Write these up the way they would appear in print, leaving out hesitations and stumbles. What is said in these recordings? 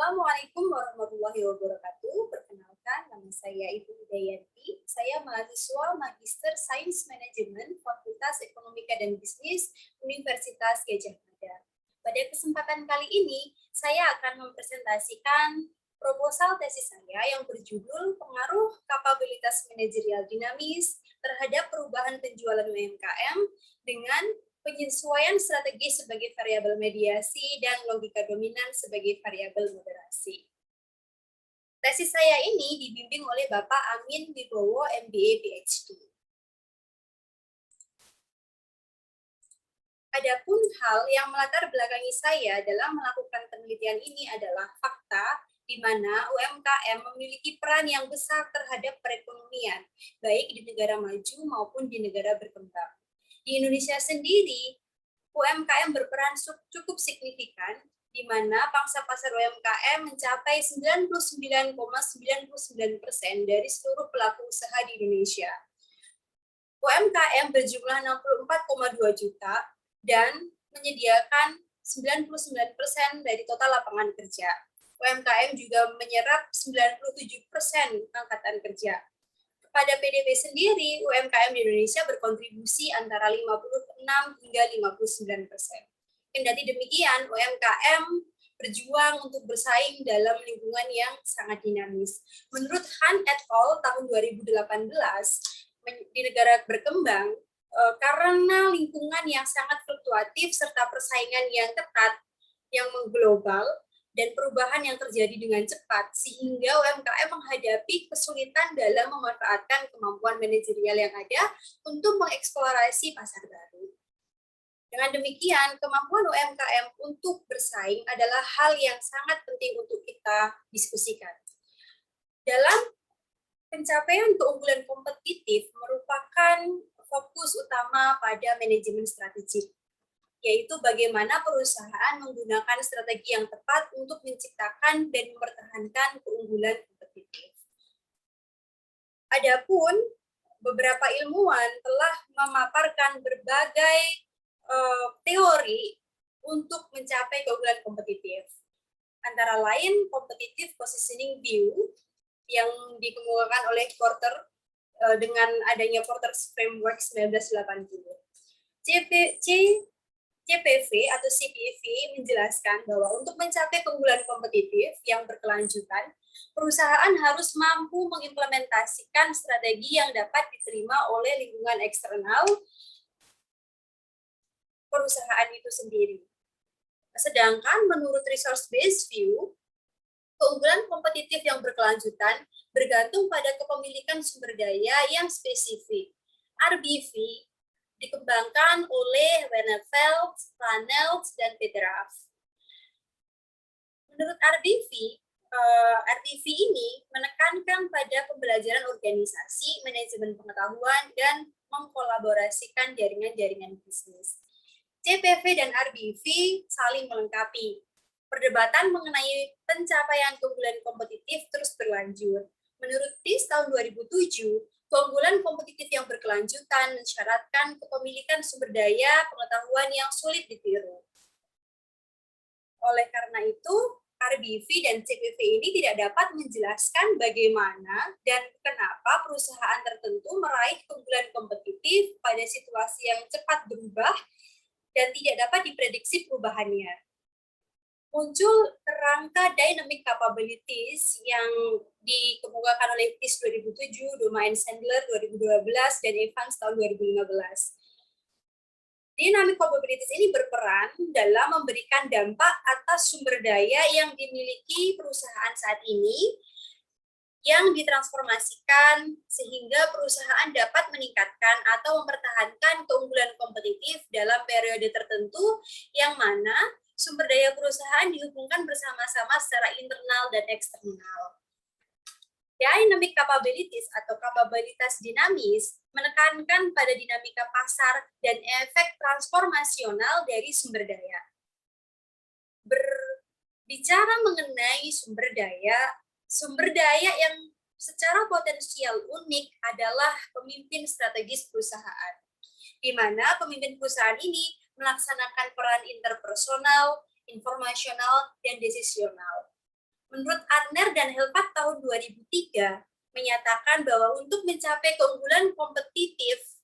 Assalamualaikum warahmatullahi wabarakatuh. Perkenalkan, nama saya Ibu Widayanti. Saya mahasiswa Magister Sains Manajemen Fakultas Ekonomika dan Bisnis Universitas Gadjah Mada. Pada kesempatan kali ini, saya akan mempresentasikan proposal tesis saya yang berjudul Pengaruh Kapabilitas Manajerial Dinamis terhadap perubahan penjualan UMKM dengan penyesuaian strategi sebagai variabel mediasi dan logika dominan sebagai variabel moderasi. Tesis saya ini dibimbing oleh Bapak Amin Wibowo, MBA PhD. Adapun hal yang melatar belakangi saya dalam melakukan penelitian ini adalah fakta di mana UMKM memiliki peran yang besar terhadap perekonomian, baik di negara maju maupun di negara berkembang. Di Indonesia sendiri, UMKM berperan cukup signifikan, di mana pangsa pasar UMKM mencapai 99,99% dari seluruh pelaku usaha di Indonesia. UMKM berjumlah 64,2 juta dan menyediakan 99% dari total lapangan kerja. UMKM juga menyerap 97% angkatan kerja. Pada PDB sendiri, UMKM di Indonesia berkontribusi antara 56 hingga 59%. Kendati demikian, UMKM berjuang untuk bersaing dalam lingkungan yang sangat dinamis. Menurut Han et al. Tahun 2018, di negara berkembang, karena lingkungan yang sangat fluktuatif serta persaingan yang ketat, yang mengglobal, dan perubahan yang terjadi dengan cepat, sehingga UMKM menghadapi kesulitan dalam memanfaatkan kemampuan manajerial yang ada untuk mengeksplorasi pasar baru. Dengan demikian, kemampuan UMKM untuk bersaing adalah hal yang sangat penting untuk kita diskusikan. Dalam pencapaian keunggulan kompetitif merupakan fokus utama pada manajemen strategik, yaitu bagaimana perusahaan menggunakan strategi yang tepat untuk menciptakan dan mempertahankan keunggulan kompetitif. Adapun beberapa ilmuwan telah memaparkan berbagai teori untuk mencapai keunggulan kompetitif. Antara lain competitive positioning view yang dikemukakan oleh Porter dengan adanya Porter's Framework 1980. CPV atau CPV menjelaskan bahwa untuk mencapai keunggulan kompetitif yang berkelanjutan, perusahaan harus mampu mengimplementasikan strategi yang dapat diterima oleh lingkungan eksternal perusahaan itu sendiri. Sedangkan menurut resource-based view, keunggulan kompetitif yang berkelanjutan bergantung pada kepemilikan sumber daya yang spesifik. RBV dikembangkan oleh Wennerfeld, Planelt, dan Peteraf. Menurut RBV ini menekankan pada pembelajaran organisasi, manajemen pengetahuan, dan mengkolaborasikan jaringan-jaringan bisnis. CPV dan RBV saling melengkapi. Perdebatan mengenai pencapaian keunggulan kompetitif terus berlanjut. Menurut TIS tahun 2007, keunggulan kompetitif yang berkelanjutan mensyaratkan kepemilikan sumber daya pengetahuan yang sulit ditiru. Oleh karena itu, RBV dan CPV ini tidak dapat menjelaskan bagaimana dan kenapa perusahaan tertentu meraih keunggulan kompetitif pada situasi yang cepat berubah dan tidak dapat diprediksi perubahannya. Muncul kerangka dynamic capabilities yang dikemukakan oleh TIS 2007, Domain Sandler 2012, dan Evans tahun 2015. Dynamic capabilities ini berperan dalam memberikan dampak atas sumber daya yang dimiliki perusahaan saat ini yang ditransformasikan sehingga perusahaan dapat meningkatkan atau mempertahankan keunggulan kompetitif dalam periode tertentu yang mana sumber daya perusahaan dihubungkan bersama-sama secara internal dan eksternal. Dynamic capabilities atau kapabilitas dinamis menekankan pada dinamika pasar dan efek transformasional dari sumber daya. Berbicara mengenai sumber daya yang secara potensial unik adalah pemimpin strategis perusahaan, di mana pemimpin perusahaan ini melaksanakan peran interpersonal, informasional, dan desisional. Menurut Adner dan Helfat tahun 2003, menyatakan bahwa untuk mencapai keunggulan kompetitif,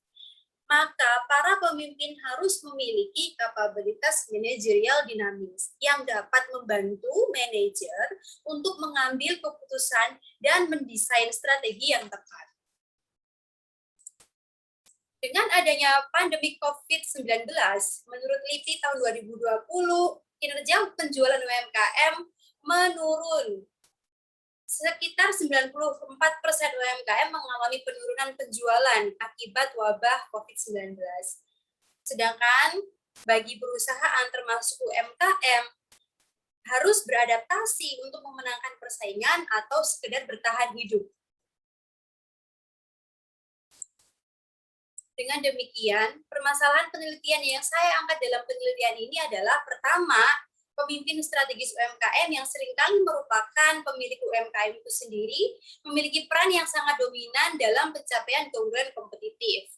maka para pemimpin harus memiliki kapabilitas manajerial dinamis yang dapat membantu manajer untuk mengambil keputusan dan mendesain strategi yang tepat. Dengan adanya pandemi COVID-19, menurut LIPI tahun 2020, kinerja penjualan UMKM menurun. Sekitar 94% UMKM mengalami penurunan penjualan akibat wabah COVID-19. Sedangkan bagi perusahaan termasuk UMKM harus beradaptasi untuk memenangkan persaingan atau sekedar bertahan hidup. Dengan demikian, permasalahan penelitian yang saya angkat dalam penelitian ini adalah pertama, pemimpin strategis UMKM yang seringkali merupakan pemilik UMKM itu sendiri memiliki peran yang sangat dominan dalam pencapaian keunggulan kompetitif.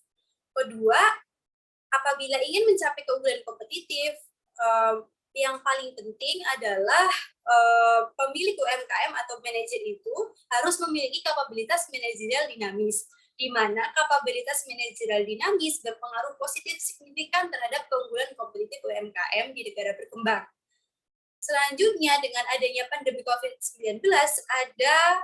Kedua, apabila ingin mencapai keunggulan kompetitif, yang paling penting adalah pemilik UMKM atau manajer itu harus memiliki kapabilitas manajerial dinamis, di mana kapabilitas manajerial dinamis berpengaruh positif signifikan terhadap keunggulan kompetitif UMKM di negara berkembang. Selanjutnya, dengan adanya pandemi COVID-19, ada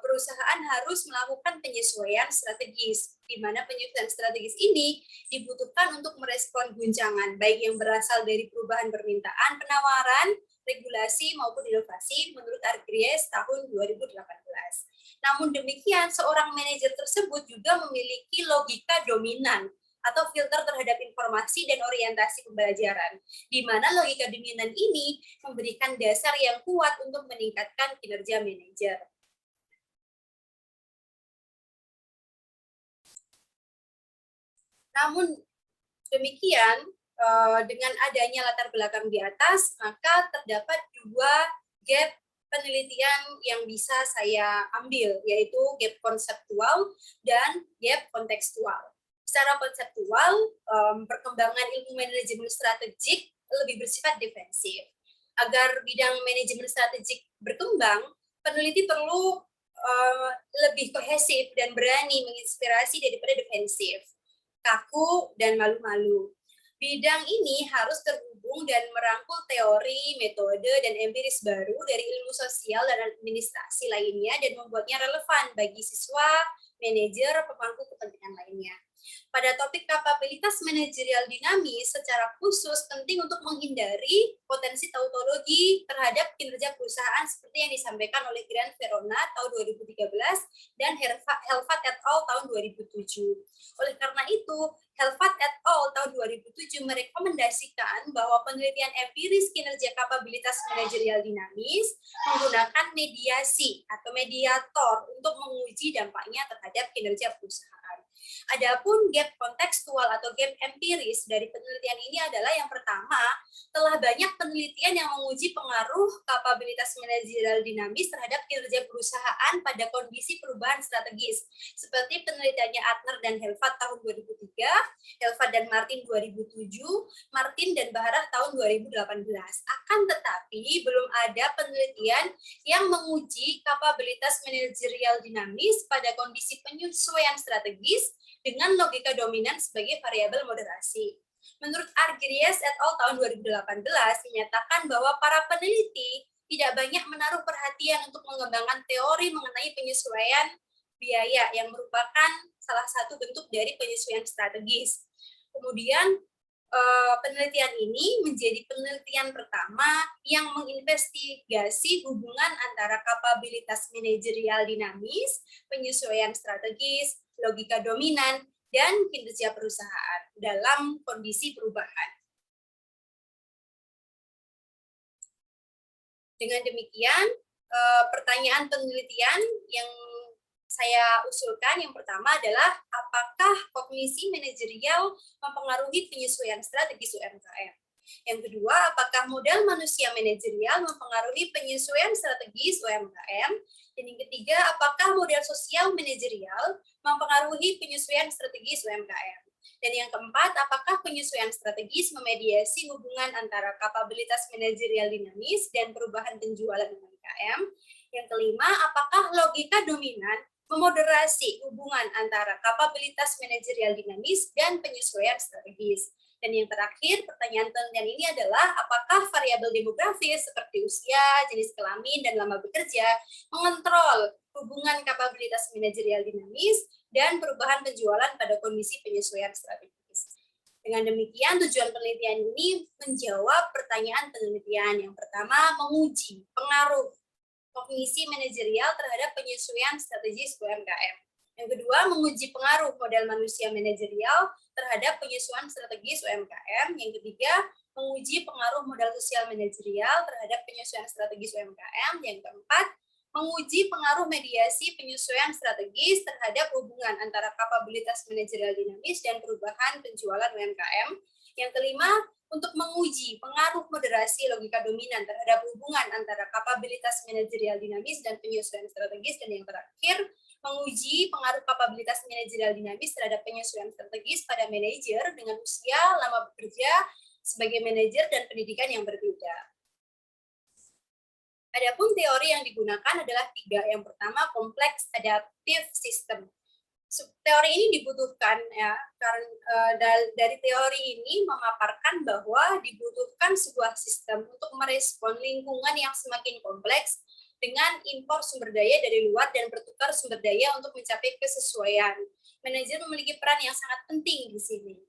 perusahaan harus melakukan penyesuaian strategis, di mana penyesuaian strategis ini dibutuhkan untuk merespon guncangan, baik yang berasal dari perubahan permintaan, penawaran, regulasi, maupun inovasi menurut Argries tahun 2018. Namun demikian, seorang manajer tersebut juga memiliki logika dominan atau filter terhadap informasi dan orientasi pembelajaran, di mana logika dominan ini memberikan dasar yang kuat untuk meningkatkan kinerja manajer. Namun demikian, dengan adanya latar belakang di atas, maka terdapat dua gap penelitian yang bisa saya ambil, yaitu gap konseptual dan gap kontekstual. Secara konseptual, perkembangan ilmu manajemen strategik lebih bersifat defensif. Agar bidang manajemen strategik berkembang, peneliti perlu lebih kohesif dan berani menginspirasi daripada defensif, kaku, dan malu-malu. Bidang ini harus terhubung dan merangkul teori, metode, dan empiris baru dari ilmu sosial dan administrasi lainnya dan membuatnya relevan bagi siswa, manajer, pemangku kepentingan lainnya. Pada topik kapabilitas manajerial dinamis, secara khusus penting untuk menghindari potensi tautologi terhadap kinerja perusahaan seperti yang disampaikan oleh Grant Verona tahun 2013 dan Helfat et al. Tahun 2007. Oleh karena itu, Helfat et al. Tahun 2007 merekomendasikan bahwa penelitian empiris kinerja kapabilitas manajerial dinamis menggunakan mediasi atau mediator untuk menguji dampaknya terhadap kinerja perusahaan. Adapun gap kontekstual atau gap empiris dari penelitian ini adalah yang pertama, telah banyak penelitian yang menguji pengaruh kapabilitas manajerial dinamis terhadap kinerja perusahaan pada kondisi perubahan strategis, seperti penelitiannya Adner dan Helfat tahun 2003, Helfat dan Martin 2007, Martin dan Baharah tahun 2018. Akan tetapi, belum ada penelitian yang menguji kapabilitas manajerial dinamis pada kondisi penyesuaian strategis dengan logika dominan sebagai variabel moderasi. Menurut Argries et al. Tahun 2018 menyatakan bahwa para peneliti tidak banyak menaruh perhatian untuk mengembangkan teori mengenai penyesuaian biaya yang merupakan salah satu bentuk dari penyesuaian strategis. Kemudian penelitian ini menjadi penelitian pertama yang menginvestigasi hubungan antara kapabilitas manajerial dinamis, penyesuaian strategis, logika dominan, dan kinerja perusahaan dalam kondisi perubahan. Dengan demikian, pertanyaan penelitian yang saya usulkan yang pertama adalah apakah kognisi manajerial mempengaruhi penyesuaian strategis UMKM? Yang kedua, apakah modal manusia manajerial mempengaruhi penyesuaian strategis UMKM? Dan yang ketiga, apakah modal sosial manajerial mempengaruhi penyesuaian strategis UMKM? Dan yang keempat, apakah penyesuaian strategis memediasi hubungan antara kapabilitas manajerial dinamis dan perubahan penjualan UMKM? UMKM. Yang kelima, apakah logika dominan memoderasi hubungan antara kapabilitas manajerial dinamis dan penyesuaian strategis. Dan yang terakhir, pertanyaan penelitian ini adalah apakah variabel demografis seperti usia, jenis kelamin, dan lama bekerja mengontrol hubungan kapabilitas manajerial dinamis dan perubahan penjualan pada kondisi penyesuaian strategis. Dengan demikian, tujuan penelitian ini menjawab pertanyaan penelitian. Yang pertama, menguji pengaruh kognisi manajerial terhadap penyesuaian strategis UMKM. Yang kedua, menguji pengaruh modal manusia manajerial terhadap penyesuaian strategis UMKM. Yang ketiga, menguji pengaruh modal sosial manajerial terhadap penyesuaian strategis UMKM. Yang keempat, menguji pengaruh mediasi penyesuaian strategis terhadap hubungan antara kapabilitas manajerial dinamis dan perubahan penjualan UMKM. Yang kelima, untuk menguji pengaruh moderasi logika dominan terhadap hubungan antara kapabilitas manajerial dinamis dan penyesuaian strategis. Dan yang terakhir, menguji pengaruh kapabilitas manajerial dinamis terhadap penyesuaian strategis pada manajer dengan usia, lama bekerja sebagai manajer, dan pendidikan yang berbeda. Adapun teori yang digunakan adalah 3. Yang pertama, kompleks adaptive system. Teori ini dibutuhkan ya, karena dari teori ini memaparkan bahwa dibutuhkan sebuah sistem untuk merespon lingkungan yang semakin kompleks dengan impor sumber daya dari luar dan bertukar sumber daya untuk mencapai kesesuaian. Manajer memiliki peran yang sangat penting di sini.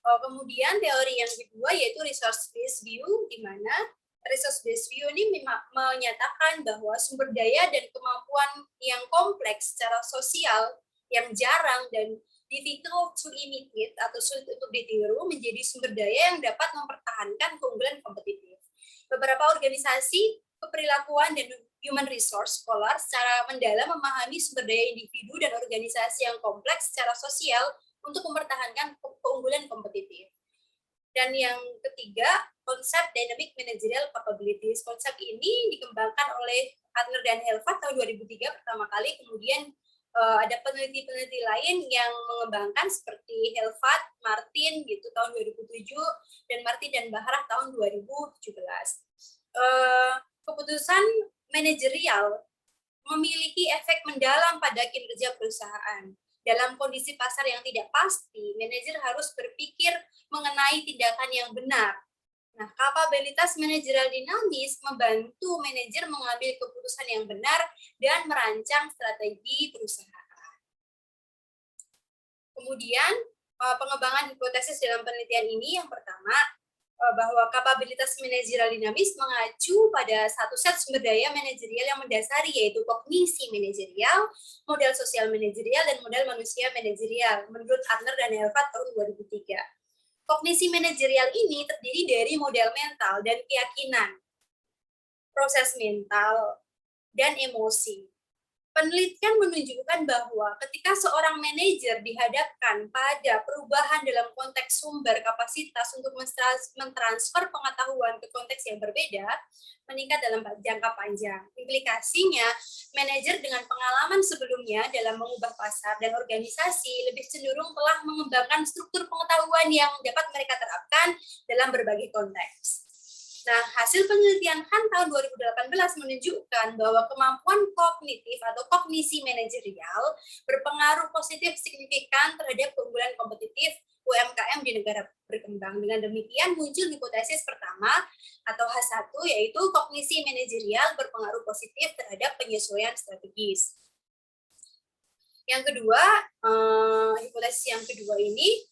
Kemudian teori yang kedua yaitu resource based view, di mana resource based view ini menyatakan bahwa sumber daya dan kemampuan yang kompleks secara sosial yang jarang dan difficult to imitate atau sulit untuk ditiru menjadi sumber daya yang dapat mempertahankan keunggulan kompetitif. Beberapa organisasi keperilakuan dan human resource scholar secara mendalam memahami sumber daya individu dan organisasi yang kompleks secara sosial untuk mempertahankan keunggulan kompetitif. Dan yang ketiga, konsep dynamic managerial capabilities. Konsep ini dikembangkan oleh Adler dan Helfat tahun 2003 pertama kali, kemudian ada peneliti-peneliti lain yang mengembangkan seperti Helfat, Martin gitu tahun 2007, dan Martin dan Bahrah tahun 2017. Keputusan manajerial memiliki efek mendalam pada kinerja perusahaan. Dalam kondisi pasar yang tidak pasti, manajer harus berpikir mengenai tindakan yang benar. Nah, kapabilitas manajerial dinamis membantu manajer mengambil keputusan yang benar dan merancang strategi perusahaan. Kemudian, pengembangan hipotesis dalam penelitian ini yang pertama, bahwa kapabilitas manajerial dinamis mengacu pada satu set sumber daya manajerial yang mendasari, yaitu kognisi manajerial, modal sosial manajerial, dan modal manusia manajerial, menurut Adler dan Helfat tahun 2003. Kognisi manajerial ini terdiri dari model mental dan keyakinan, proses mental, dan emosi. Penelitian menunjukkan bahwa ketika seorang manajer dihadapkan pada perubahan dalam konteks sumber kapasitas untuk mentransfer pengetahuan ke konteks yang berbeda, meningkat dalam jangka panjang. Implikasinya, manajer dengan pengalaman sebelumnya dalam mengubah pasar dan organisasi lebih cenderung telah mengembangkan struktur pengetahuan yang dapat mereka terapkan dalam berbagai konteks. Nah, hasil penelitian Han tahun 2018 menunjukkan bahwa kemampuan kognitif atau kognisi manajerial berpengaruh positif signifikan terhadap keunggulan kompetitif UMKM di negara berkembang. Dengan demikian muncul hipotesis pertama atau H1, yaitu kognisi manajerial berpengaruh positif terhadap penyesuaian strategis. Yang kedua, hipotesis yang kedua ini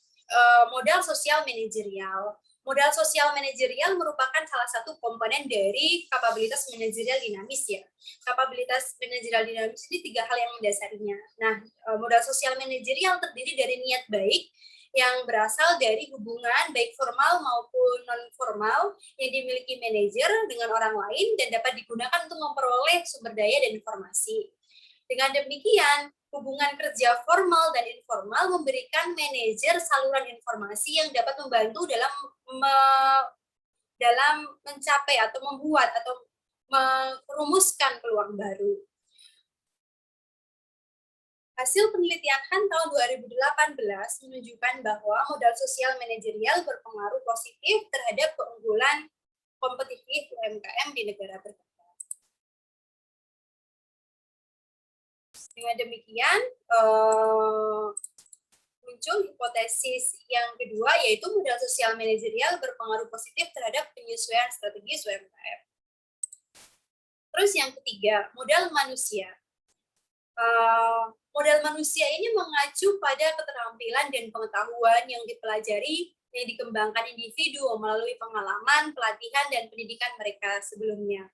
modal sosial manajerial. Modal sosial manajerial merupakan salah satu komponen dari kapabilitas manajerial dinamis ya. Kapabilitas manajerial dinamis ini 3 hal yang mendasarinya. Nah, modal sosial manajerial terdiri dari niat baik yang berasal dari hubungan baik formal maupun non-formal yang dimiliki manajer dengan orang lain dan dapat digunakan untuk memperoleh sumber daya dan informasi. Dengan demikian, hubungan kerja formal dan informal memberikan manajer saluran informasi yang dapat membantu dalam mencapai atau membuat atau merumuskan peluang baru. Hasil penelitian Han tahun 2018 menunjukkan bahwa modal sosial manajerial berpengaruh positif terhadap keunggulan kompetitif UMKM di negara berkembang. Dengan demikian, muncul hipotesis yang kedua, yaitu modal sosial manajerial berpengaruh positif terhadap penyesuaian strategis UMKM. Terus yang ketiga, modal manusia. Modal manusia ini mengacu pada keterampilan dan pengetahuan yang dipelajari, yang dikembangkan individu melalui pengalaman, pelatihan, dan pendidikan mereka sebelumnya.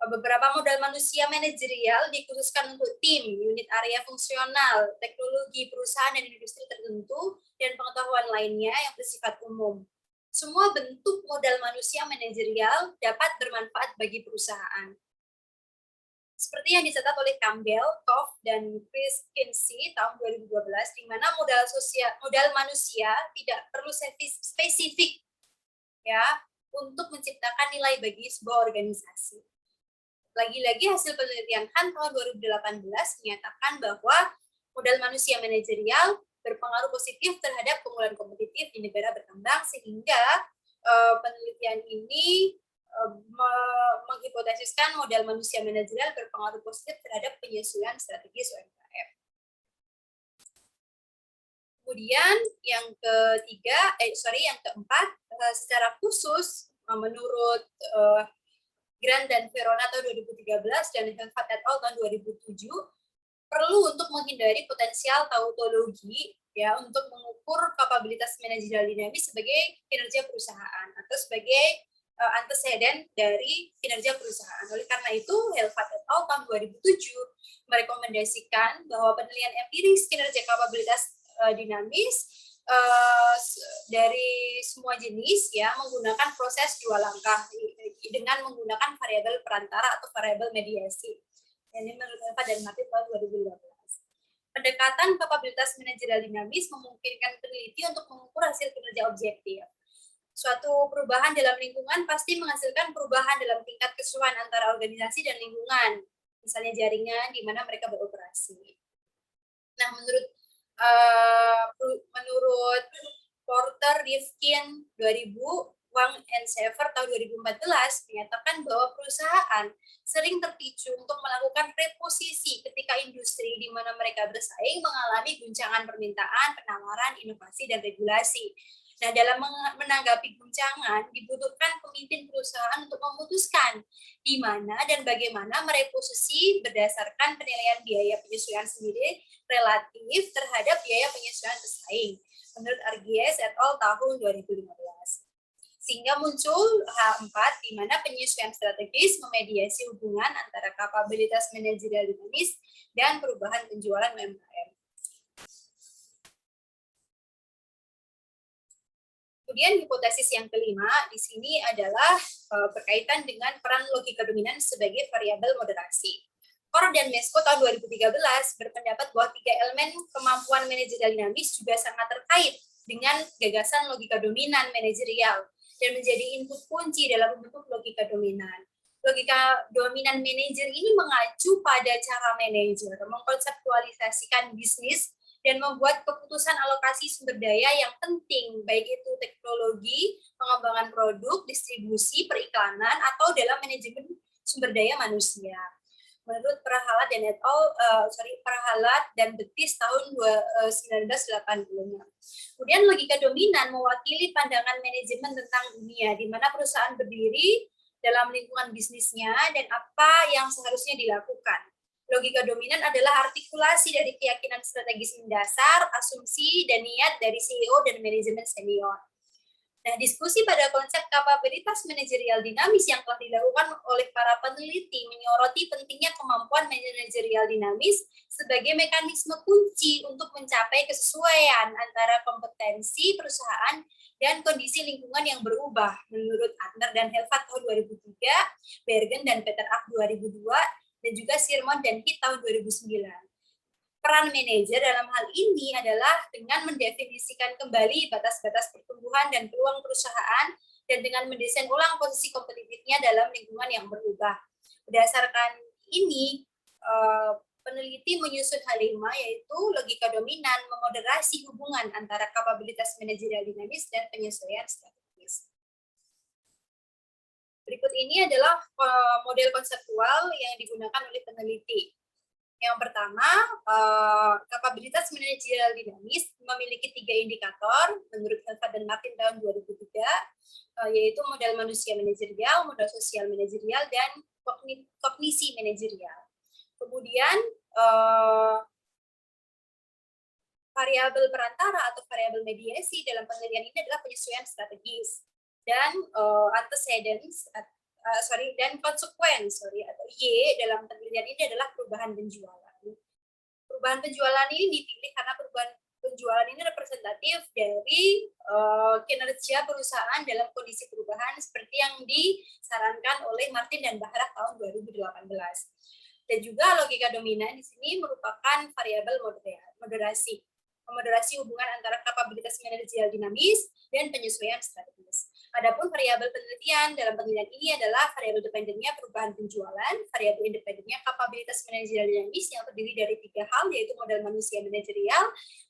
Beberapa modal manusia manajerial dikhususkan untuk tim, unit area fungsional, teknologi, perusahaan dan industri tertentu, dan pengetahuan lainnya yang bersifat umum. Semua bentuk modal manusia manajerial dapat bermanfaat bagi perusahaan. Seperti yang dicatat oleh Campbell, Koff, dan Chris Kinsey tahun 2012, di mana modal manusia tidak perlu spesifik ya untuk menciptakan nilai bagi sebuah organisasi. Lagi-lagi hasil penelitian Han tahun 2018 menyatakan bahwa modal manusia manajerial berpengaruh positif terhadap keunggulan kompetitif di negara berkembang, sehingga penelitian ini menghipotesiskan modal manusia manajerial berpengaruh positif terhadap penyesuaian strategis UMKM. Kemudian yang keempat, secara khusus menurut Grant dan Verona tahun 2013 dan Helfat et al. Tahun 2007, perlu untuk menghindari potensial tautologi ya untuk mengukur kapabilitas manajerial dinamis sebagai kinerja perusahaan atau sebagai anteseden dari kinerja perusahaan. Oleh karena itu, Helfat et al. Tahun 2007 merekomendasikan bahwa penilaian empiris kinerja kapabilitas dinamis dari semua jenis ya menggunakan proses dua langkah dengan menggunakan variabel perantara atau variabel mediasi. Ini menurut Helfat dan Martin tahun 2015. Pendekatan kapabilitas manajerial dinamis memungkinkan peneliti untuk mengukur hasil kinerja objektif. Suatu perubahan dalam lingkungan pasti menghasilkan perubahan dalam tingkat kesesuaian antara organisasi dan lingkungan, misalnya jaringan di mana mereka beroperasi. Nah, menurut Porter, Rifkin 2000, Wang and Sever tahun 2014 menyatakan bahwa perusahaan sering terpicu untuk melakukan reposisi ketika industri di mana mereka bersaing mengalami guncangan permintaan, penawaran, inovasi, dan regulasi. Nah, dalam menanggapi guncangan, dibutuhkan pemimpin perusahaan untuk memutuskan di mana dan bagaimana mereposisi berdasarkan penilaian biaya penyesuaian sendiri relatif terhadap biaya penyesuaian pesaing, menurut Argies et al. Tahun 2015. Sehingga muncul H4, di mana penyesuaian strategis memediasi hubungan antara kapabilitas manajerial dinamis dan perubahan penjualan UMKM. Kemudian hipotesis yang kelima di sini adalah berkaitan dengan peran logika dominan sebagai variabel moderasi. Kor dan Mesko tahun 2013 berpendapat bahwa 3 elemen kemampuan manajerial dinamis juga sangat terkait dengan gagasan logika dominan manajerial dan menjadi input kunci dalam membentuk logika dominan. Logika dominan manajer ini mengacu pada cara manajer mengkonseptualisasikan bisnis dan membuat keputusan alokasi sumber daya yang penting, baik itu teknologi, pengembangan produk, distribusi, periklanan, atau dalam manajemen sumber daya manusia. Menurut Prahalat dan Betis tahun 1986. Kemudian logika dominan mewakili pandangan manajemen tentang dunia, di mana perusahaan berdiri dalam lingkungan bisnisnya dan apa yang seharusnya dilakukan. Logika dominan adalah artikulasi dari keyakinan strategis mendasar, asumsi, dan niat dari CEO dan manajemen senior. Nah, diskusi pada konsep kapabilitas manajerial dinamis yang telah dilakukan oleh para peneliti menyoroti pentingnya kemampuan manajerial dinamis sebagai mekanisme kunci untuk mencapai kesesuaian antara kompetensi perusahaan dan kondisi lingkungan yang berubah, menurut Adler dan Helfat tahun 2003, Bergen dan Peter Ak 2002, dan juga Sirmon dan Heath tahun 2009. Peran manajer dalam hal ini adalah dengan mendefinisikan kembali batas-batas pertumbuhan dan peluang perusahaan dan dengan mendesain ulang posisi kompetitifnya dalam lingkungan yang berubah. Berdasarkan ini, peneliti menyusun H5, yaitu logika dominan memoderasi hubungan antara kapabilitas manajerial dinamis dan penyesuaian strategis. Berikut ini adalah model konseptual yang digunakan oleh peneliti. Yang pertama, kapabilitas manajerial dinamis memiliki 3 indikator menurut Elva dan Martin tahun 2003, yaitu modal manusia manajerial, modal sosial manajerial, dan kognisi manajerial. Kemudian, variabel perantara atau variabel mediasi dalam penelitian ini adalah penyesuaian strategis dan dan consequence atau Y dalam penelitian ini adalah perubahan penjualan. Perubahan penjualan ini dipilih karena perubahan penjualan ini representatif dari kinerja perusahaan dalam kondisi perubahan seperti yang disarankan oleh Martin dan Bahrak tahun 2018. Dan juga logika dominan di sini merupakan variabel moderasi hubungan antara kapabilitas manajerial dinamis dan penyesuaian strategis. Adapun variabel penelitian dalam penelitian ini adalah variabel dependennya perubahan penjualan, variabel independennya kapabilitas manajerial dinamis yang terdiri dari 3 hal, yaitu modal manusia manajerial,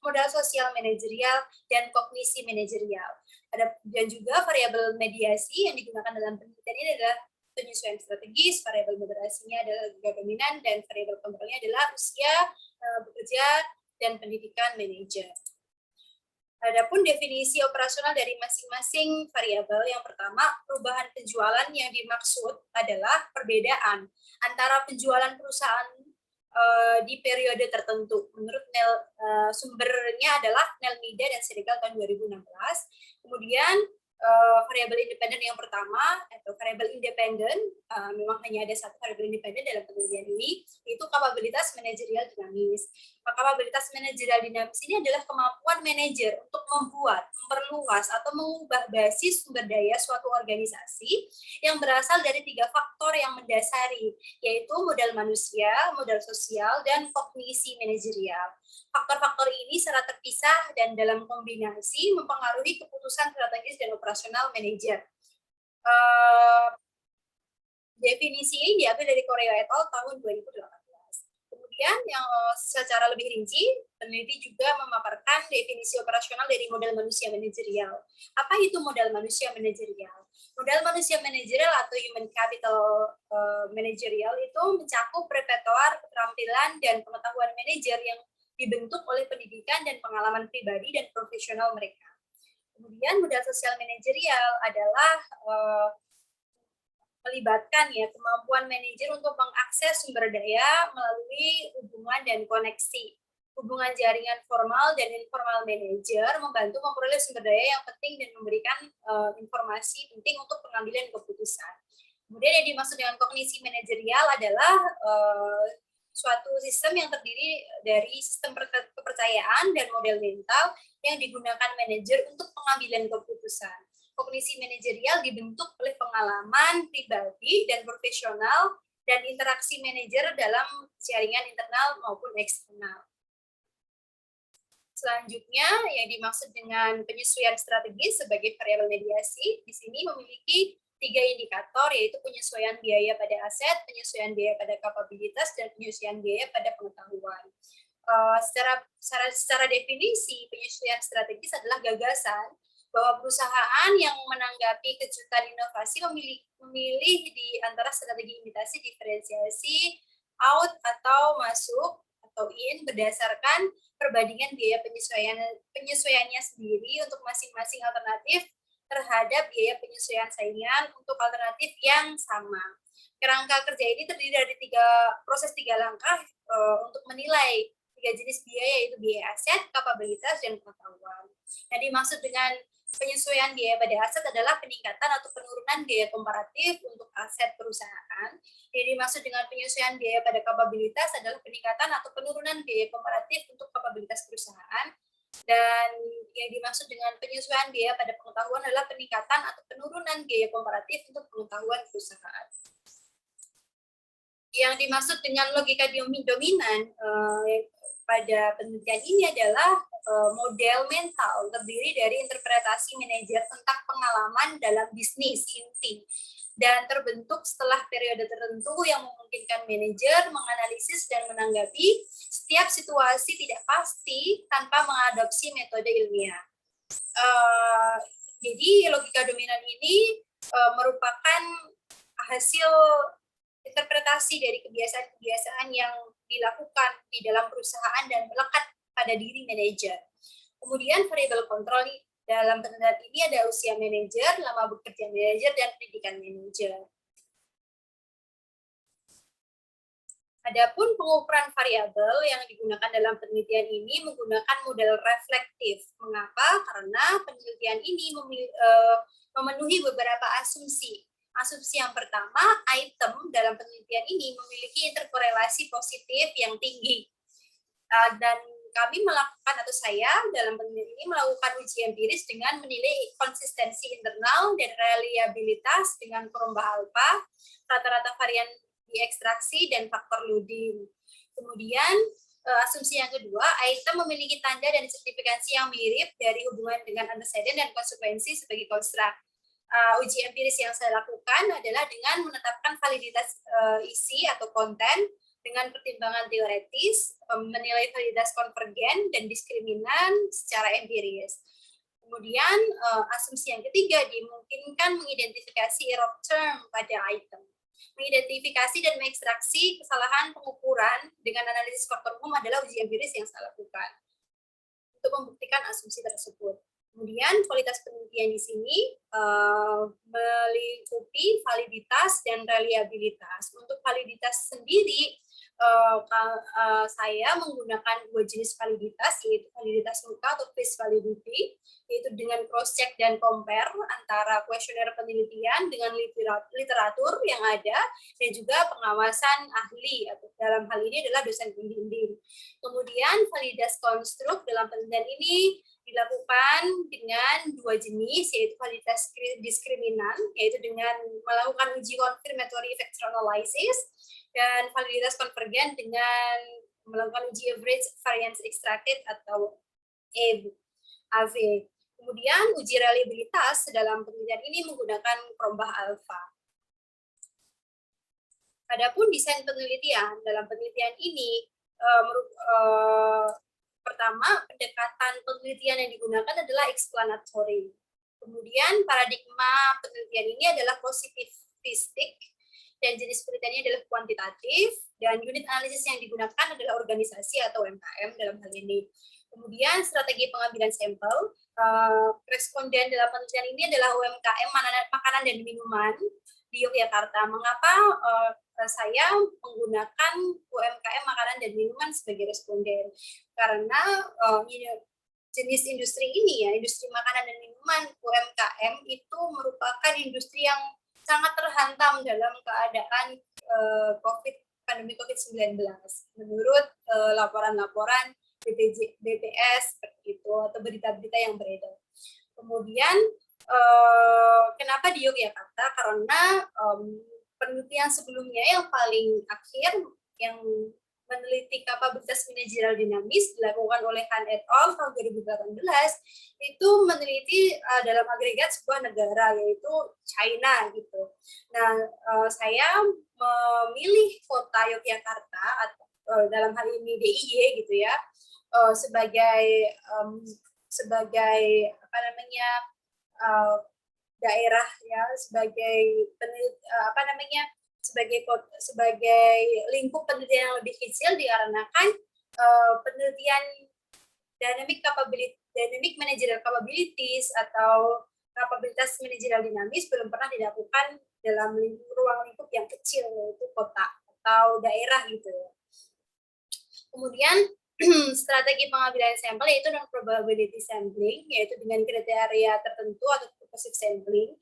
modal sosial manajerial, dan kognisi manajerial. Dan juga variabel mediasi yang digunakan dalam penelitian ini adalah penyesuaian strategis, variabel moderasinya adalah logika dominan, dan variabel kontrolnya adalah usia bekerja dan pendidikan manajer. Adapun definisi operasional dari masing-masing variabel, yang pertama, perubahan penjualan yang dimaksud adalah perbedaan antara penjualan perusahaan di periode tertentu. Menurut sumbernya adalah Nelmida dan Senegal tahun 2016. Kemudian variabel independen yang pertama atau variabel independen, memang hanya ada satu variabel independen dalam penelitian ini, yaitu kapabilitas manajerial dinamis. Kapabilitas manajerial dinamis ini adalah kemampuan manajer untuk membuat, memperluas, atau mengubah basis sumber daya suatu organisasi yang berasal dari 3 faktor yang mendasari, yaitu modal manusia, modal sosial, dan kognisi manajerial. Faktor-faktor ini secara terpisah dan dalam kombinasi mempengaruhi keputusan strategis dan operasional manajer. Definisi ini diambil dari Correa et al. Tahun 2018. Kemudian yang secara lebih rinci, peneliti juga memaparkan definisi operasional dari modal manusia manajerial. Apa itu modal manusia manajerial? Modal manusia manajerial atau human capital manajerial itu mencakup repertoire keterampilan dan pengetahuan manajer yang dibentuk oleh pendidikan dan pengalaman pribadi dan profesional mereka. Kemudian modal sosial manajerial adalah melibatkan kemampuan manajer untuk mengakses sumber daya melalui hubungan dan koneksi. Hubungan jaringan formal dan informal manajer membantu memperoleh sumber daya yang penting dan memberikan informasi penting untuk pengambilan keputusan. Kemudian yang dimaksud dengan kognisi manajerial adalah suatu sistem yang terdiri dari sistem kepercayaan dan model mental yang digunakan manajer untuk pengambilan keputusan. Kognisi manajerial dibentuk oleh pengalaman pribadi dan profesional dan interaksi manajer dalam jaringan internal maupun eksternal. Selanjutnya, yang dimaksud dengan penyesuaian strategis sebagai variabel mediasi, di sini memiliki 3 indikator, yaitu penyesuaian biaya pada aset, penyesuaian biaya pada kapabilitas, dan penyesuaian biaya pada pengetahuan. Secara definisi, penyesuaian strategis adalah gagasan bahwa perusahaan yang menanggapi kejutan inovasi memilih di antara strategi imitasi, diferensiasi, out atau masuk atau in berdasarkan perbandingan biaya penyesuaiannya sendiri untuk masing-masing alternatif terhadap biaya penyesuaian saingan untuk alternatif yang sama. Kerangka kerja ini terdiri dari 3 langkah untuk menilai 3 jenis biaya, yaitu biaya aset, kapabilitas, dan pengetahuan. Yang dimaksud dengan penyesuaian biaya pada aset adalah peningkatan atau penurunan biaya komparatif untuk aset perusahaan. Yang dimaksud dengan penyesuaian biaya pada kapabilitas adalah peningkatan atau penurunan biaya komparatif untuk kapabilitas perusahaan. Dan yang dimaksud dengan penyesuaian biaya pada pengetahuan adalah peningkatan atau penurunan biaya komparatif untuk pengetahuan perusahaan. Yang dimaksud dengan logika dominan pada penelitian ini adalah model mental terdiri dari interpretasi manajer tentang pengalaman dalam bisnis inti dan terbentuk setelah periode tertentu yang memungkinkan manajer menganalisis dan menanggapi setiap situasi tidak pasti tanpa mengadopsi metode ilmiah. Jadi logika dominan ini merupakan hasil interpretasi dari kebiasaan-kebiasaan yang dilakukan di dalam perusahaan dan melekat pada diri manajer. Kemudian variabel kontrol dalam penilaian ini ada usia manajer, lama bekerja manajer, dan pendidikan manajer. Adapun pengukuran variabel yang digunakan dalam penelitian ini menggunakan model reflektif. Mengapa? Karena penelitian ini memenuhi beberapa asumsi. Asumsi yang pertama, item dalam penelitian ini memiliki interkorelasi positif yang tinggi. Dan kami melakukan, atau saya dalam penelitian ini melakukan uji empiris dengan menilai konsistensi internal dan reliabilitas dengan perubahan alfa, rata-rata varian diekstraksi, dan faktor loading. Kemudian asumsi yang kedua, item memiliki tanda dan sertifikasi yang mirip dari hubungan dengan antecedent dan konsekuensi sebagai konstruk. Uji empiris yang saya lakukan adalah dengan menetapkan validitas isi atau konten dengan pertimbangan teoretis, menilai validitas konvergen dan diskriminan secara empiris. Kemudian asumsi yang ketiga dimungkinkan mengidentifikasi error term pada item. Mengidentifikasi dan mengekstraksi kesalahan pengukuran dengan analisis faktor umum adalah uji empiris yang saya lakukan untuk membuktikan asumsi tersebut. Kemudian kualitas penelitian di sini melingkupi validitas dan reliabilitas. Untuk validitas sendiri, saya menggunakan dua jenis validitas, yaitu validitas muka atau face validity, yaitu dengan cross-check dan compare antara kuesioner penelitian dengan literatur yang ada, dan juga pengawasan ahli, atau dalam hal ini adalah dosen pembimbing. Kemudian validitas konstruk dalam penelitian ini dilakukan dengan dua jenis, yaitu validitas diskriminan, yaitu dengan melakukan uji confirmatory factor analysis, dan validitas konvergen dengan melakukan uji average variance extracted atau AV. Kemudian uji reliabilitas dalam penelitian ini menggunakan perubahan alfa. Adapun desain penelitian dalam penelitian ini pertama, pendekatan penelitian yang digunakan adalah explanatory. Kemudian paradigma penelitian ini adalah positivistik, dan jenis penelitiannya adalah kuantitatif, dan unit analisis yang digunakan adalah organisasi atau UMKM dalam hal ini. Kemudian strategi pengambilan sampel, responden dalam penelitian ini adalah UMKM makanan dan minuman di Yogyakarta. Mengapa saya menggunakan UMKM makanan dan minuman sebagai responden? Karena jenis industri ini, ya, industri makanan dan minuman UMKM itu merupakan industri yang sangat terhantam dalam keadaan pandemi COVID-19 menurut laporan-laporan BPS seperti itu, atau berita-berita yang beredar. Kemudian kenapa di Yogyakarta? Karena penelitian sebelumnya yang paling akhir yang meneliti kapabilitas manajerial dinamis dilakukan oleh Han et al. Tahun 2018 itu meneliti dalam agregat sebuah negara, yaitu China gitu. Nah, saya memilih kota Yogyakarta atau dalam hal ini DIY gitu ya, sebagai apa namanya daerah, ya, sebagai sebagai lingkup penelitian yang lebih kecil, dikarenakan penelitian dynamic managerial capabilities atau kapabilitas manajerial dinamis belum pernah dilakukan dalam ruang lingkup yang kecil, yaitu kota atau daerah gitu. Kemudian strategi pengambilan sampel yaitu non-probability sampling, yaitu dengan kriteria tertentu atau purposive sampling,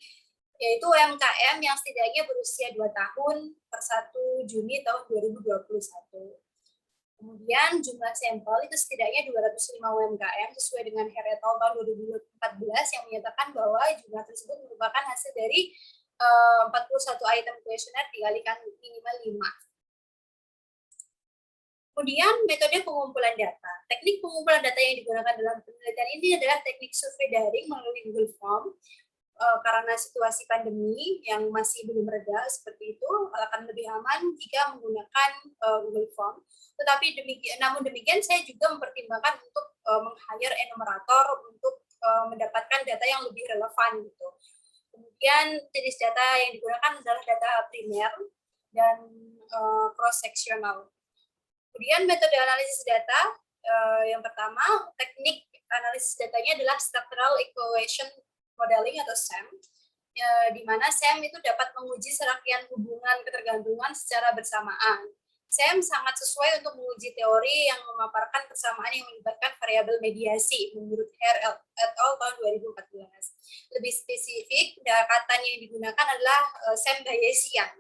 yaitu UMKM yang setidaknya berusia 2 tahun per 1 Juni tahun 2021. Kemudian jumlah sampel itu setidaknya 205 UMKM sesuai dengan HER et al. Tahun 2014 yang menyatakan bahwa jumlah tersebut merupakan hasil dari 41 item kuesioner dikalikan minimal 5. Kemudian metode pengumpulan data. Teknik pengumpulan data yang digunakan dalam penelitian ini adalah teknik survei daring melalui Google Form. Karena situasi pandemi yang masih belum reda seperti itu, akan lebih aman jika menggunakan Google Form. Tetapi namun demikian saya juga mempertimbangkan untuk meng-hire enumerator untuk mendapatkan data yang lebih relevan gitu. Kemudian jenis data yang digunakan adalah data primer, dan cross-sectional. Kemudian metode analisis data, yang pertama, teknik analisis datanya adalah Structural Equation Modeling atau SEM, di mana SEM itu dapat menguji serangkaian hubungan ketergantungan secara bersamaan. SEM sangat sesuai untuk menguji teori yang memaparkan persamaan yang melibatkan variabel mediasi menurut Hare et al. Tahun 2014. Lebih spesifik, pendekatan yang digunakan adalah SEM Bayesian.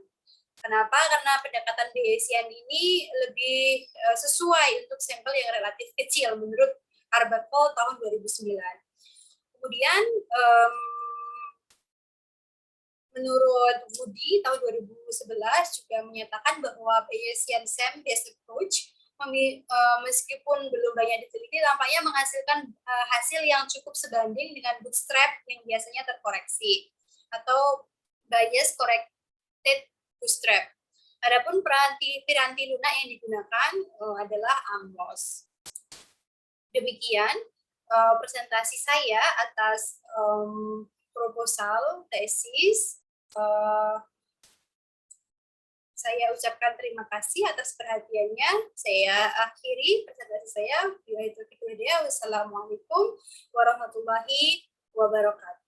Kenapa? Karena pendekatan Bayesian ini lebih sesuai untuk sampel yang relatif kecil menurut Arbuckle tahun 2009. Kemudian menurut Woody tahun 2011 juga menyatakan bahwa Bayesian SEM based approach meskipun belum banyak diteliti, tampaknya menghasilkan hasil yang cukup sebanding dengan bootstrap yang biasanya terkoreksi atau bias corrected bootstrap. Adapun piranti lunak yang digunakan adalah AMLOS. Demikian presentasi saya atas proposal tesis. Saya ucapkan terima kasih atas perhatiannya. Saya akhiri presentasi saya. Wassalamualaikum warahmatullahi wabarakatuh.